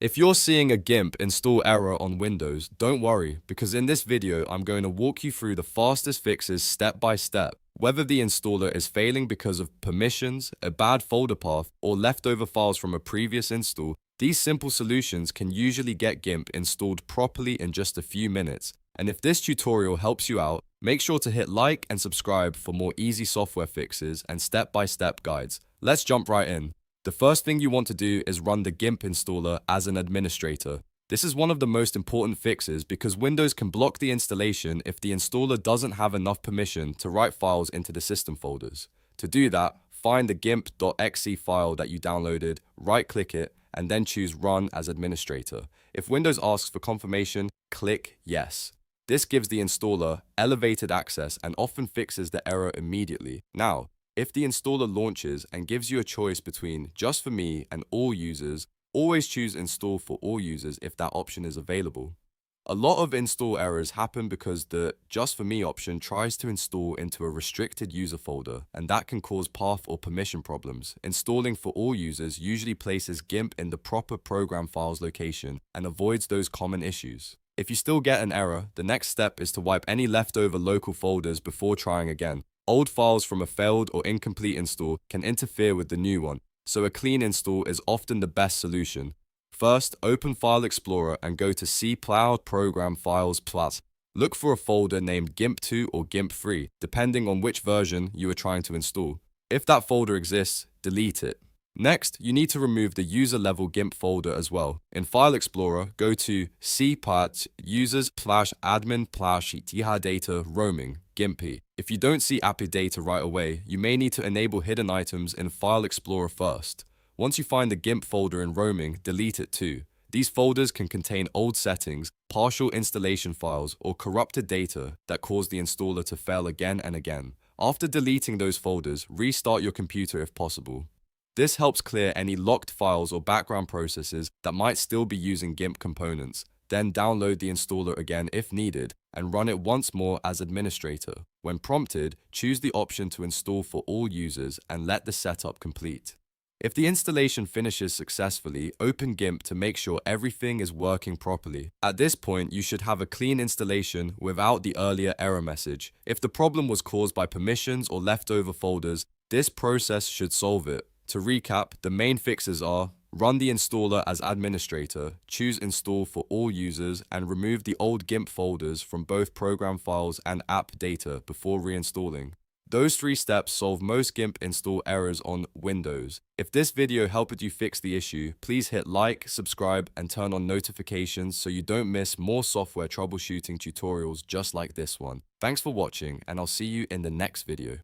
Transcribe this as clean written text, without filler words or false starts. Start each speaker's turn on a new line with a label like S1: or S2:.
S1: If you're seeing a GIMP install error on Windows, don't worry, because in this video, I'm going to walk you through the fastest fixes step by step. Whether the installer is failing because of permissions, a bad folder path, or leftover files from a previous install, these simple solutions can usually get GIMP installed properly in just a few minutes. And if this tutorial helps you out, make sure to hit like and subscribe for more easy software fixes and step-by-step guides. Let's jump right in. The first thing you want to do is run the GIMP installer as an administrator. This is one of the most important fixes because Windows can block the installation if the installer doesn't have enough permission to write files into the system folders. To do that, find the gimp.exe file that you downloaded, right-click it, and then choose Run as Administrator. If Windows asks for confirmation, click Yes. This gives the installer elevated access and often fixes the error immediately. Now, if the installer launches and gives you a choice between Just for Me and All Users, always choose Install for All Users if that option is available. A lot of install errors happen because the Just for Me option tries to install into a restricted user folder, and that can cause path or permission problems. Installing for all users usually places GIMP in the proper program files location and avoids those common issues. If you still get an error, the next step is to wipe any leftover local folders before trying again. Old files from a failed or incomplete install can interfere with the new one, so a clean install is often the best solution. First, open File Explorer and go to C Cloud Program Files Plus. Look for a folder named GIMP2 or GIMP3, depending on which version you are trying to install. If that folder exists, delete it. Next, you need to remove the user-level GIMP folder as well. In File Explorer, go to cpat users/admin/AppData roaming, GIMP. If you don't see AppData right away, you may need to enable hidden items in File Explorer first. Once you find the GIMP folder in roaming, delete it too. These folders can contain old settings, partial installation files, or corrupted data that cause the installer to fail again and again. After deleting those folders, restart your computer if possible. This helps clear any locked files or background processes that might still be using GIMP components. Then download the installer again if needed and run it once more as administrator. When prompted, choose the option to install for all users and let the setup complete. If the installation finishes successfully, open GIMP to make sure everything is working properly. At this point, you should have a clean installation without the earlier error message. If the problem was caused by permissions or leftover folders, this process should solve it. To recap, the main fixes are: run the installer as administrator, choose Install for all users, and remove the old GIMP folders from both program files and AppData before reinstalling. Those three steps solve most GIMP install errors on Windows. If this video helped you fix the issue, please hit like, subscribe, and turn on notifications so you don't miss more software troubleshooting tutorials just like this one. Thanks for watching, and I'll see you in the next video.